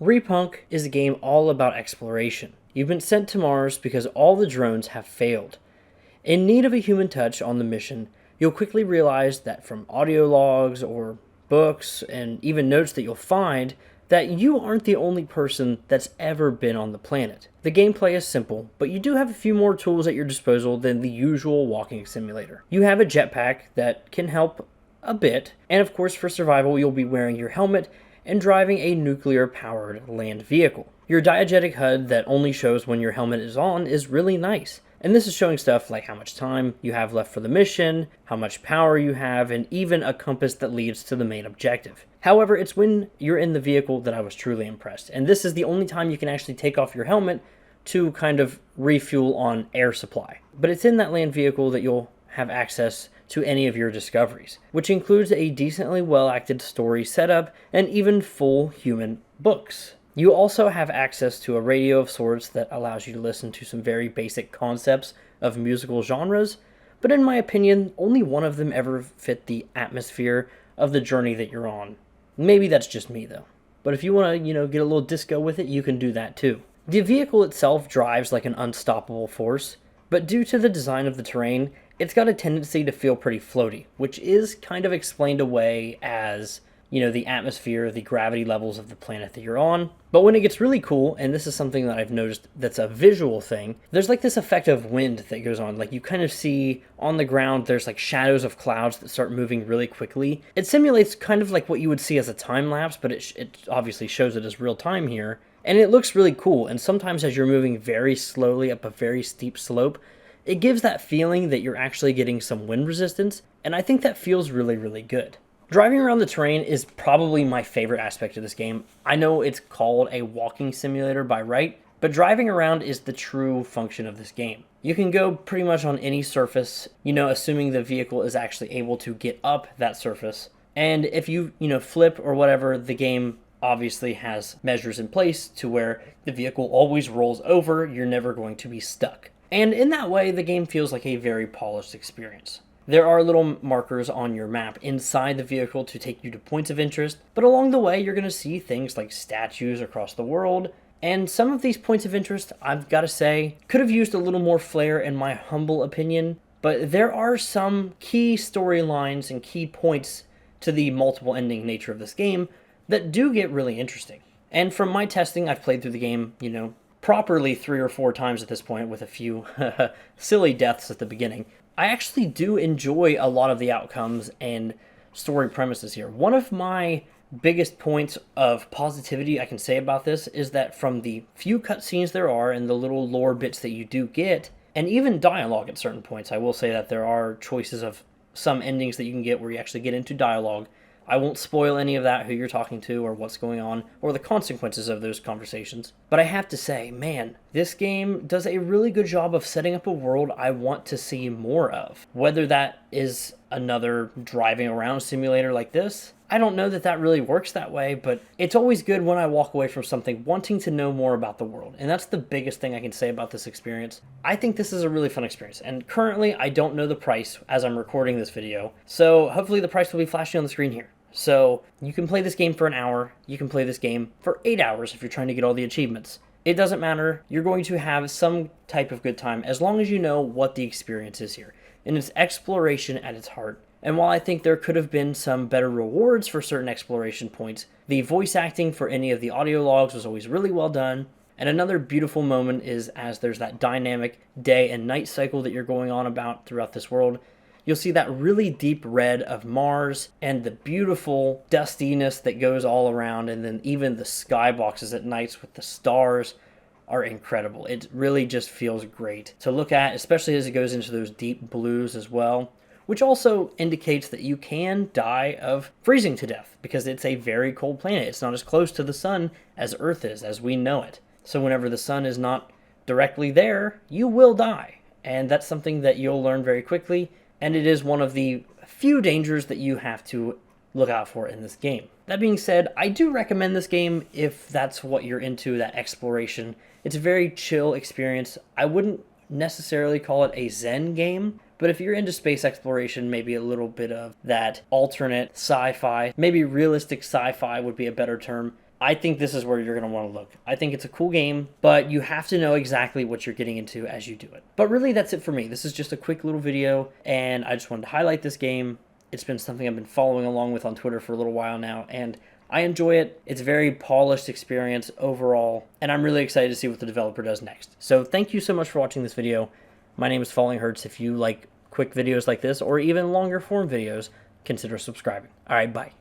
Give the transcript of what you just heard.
Repunk is a game all about exploration. You've been sent to Mars because all the drones have failed. In need of a human touch on the mission, you'll quickly realize that from audio logs or books and even notes that you'll find that you aren't the only person that's ever been on the planet. The gameplay is simple, but you do have a few more tools at your disposal than the usual walking simulator. You have a jetpack that can help a bit, and of course for survival you'll be wearing your helmet and driving a nuclear-powered land vehicle. Your diegetic HUD that only shows when your helmet is on is really nice. And this is showing stuff like how much time you have left for the mission, how much power you have, and even a compass that leads to the main objective. However, it's when you're in the vehicle that I was truly impressed. And this is the only time you can actually take off your helmet to kind of refuel on air supply. But it's in that land vehicle that you'll have access to any of your discoveries, which includes a decently well-acted story setup and even full human books. You also have access to a radio of sorts that allows you to listen to some very basic concepts of musical genres, but in my opinion, only one of them ever fit the atmosphere of the journey that you're on. Maybe that's just me though. But if you want to, get a little disco with it, you can do that too. The vehicle itself drives like an unstoppable force, but due to the design of the terrain, it's got a tendency to feel pretty floaty, which is kind of explained away as the atmosphere, the gravity levels of the planet that you're on. But when it gets really cool, and this is something that I've noticed that's a visual thing, there's like this effect of wind that goes on. Like you kind of see on the ground, there's like shadows of clouds that start moving really quickly. It simulates kind of like what you would see as a time lapse, but it obviously shows it as real time here. And it looks really cool. And sometimes as you're moving very slowly up a very steep slope, it gives that feeling that you're actually getting some wind resistance. And I think that feels really, really good. Driving around the terrain is probably my favorite aspect of this game. I know it's called a walking simulator by right, but driving around is the true function of this game. You can go pretty much on any surface, assuming the vehicle is actually able to get up that surface. And if you, flip or whatever, the game obviously has measures in place to where the vehicle always rolls over, you're never going to be stuck. And in that way, the game feels like a very polished experience. There are little markers on your map inside the vehicle to take you to points of interest, but along the way you're going to see things like statues across the world, and some of these points of interest, I've got to say, could have used a little more flair in my humble opinion, but there are some key storylines and key points to the multiple ending nature of this game that do get really interesting. And from my testing, I've played through the game, properly 3 or 4 times at this point with a few silly deaths at the beginning. I actually do enjoy a lot of the outcomes and story premises here. One of my biggest points of positivity I can say about this is that from the few cutscenes there are and the little lore bits that you do get, and even dialogue at certain points, I will say that there are choices of some endings that you can get where you actually get into dialogue. I won't spoil any of that, who you're talking to or what's going on, or the consequences of those conversations. But I have to say, man, this game does a really good job of setting up a world I want to see more of. Whether that is another driving around simulator like this, I don't know that that really works that way, but it's always good when I walk away from something wanting to know more about the world. And that's the biggest thing I can say about this experience. I think this is a really fun experience. And currently, I don't know the price as I'm recording this video. So hopefully the price will be flashing on the screen here. So you can play this game for an hour, you can play this game for 8 hours if you're trying to get all the achievements. It doesn't matter, you're going to have some type of good time as long as you know what the experience is here. And it's exploration at its heart. And while I think there could have been some better rewards for certain exploration points, the voice acting for any of the audio logs was always really well done. And another beautiful moment is as there's that dynamic day and night cycle that you're going on about throughout this world, you'll see that really deep red of Mars and the beautiful dustiness that goes all around, and then even the skyboxes at nights with the stars are incredible. It really just feels great to look at, especially as it goes into those deep blues as well, which also indicates that you can die of freezing to death because it's a very cold planet. It's not as close to the sun as Earth is, as we know it. So whenever the sun is not directly there, you will die. And that's something that you'll learn very quickly. And it is one of the few dangers that you have to look out for in this game. That being said, I do recommend this game if that's what you're into, that exploration. It's a very chill experience. I wouldn't necessarily call it a Zen game, but if you're into space exploration, maybe a little bit of that alternate sci-fi, maybe realistic sci-fi would be a better term, I think this is where you're going to want to look. I think it's a cool game, but you have to know exactly what you're getting into as you do it. But really, that's it for me. This is just a quick little video, and I just wanted to highlight this game. It's been something I've been following along with on Twitter for a little while now, and I enjoy it. It's a very polished experience overall, and I'm really excited to see what the developer does next. So thank you so much for watching this video. My name is fallinghurts. If you like quick videos like this, or even longer form videos, consider subscribing. All right, bye.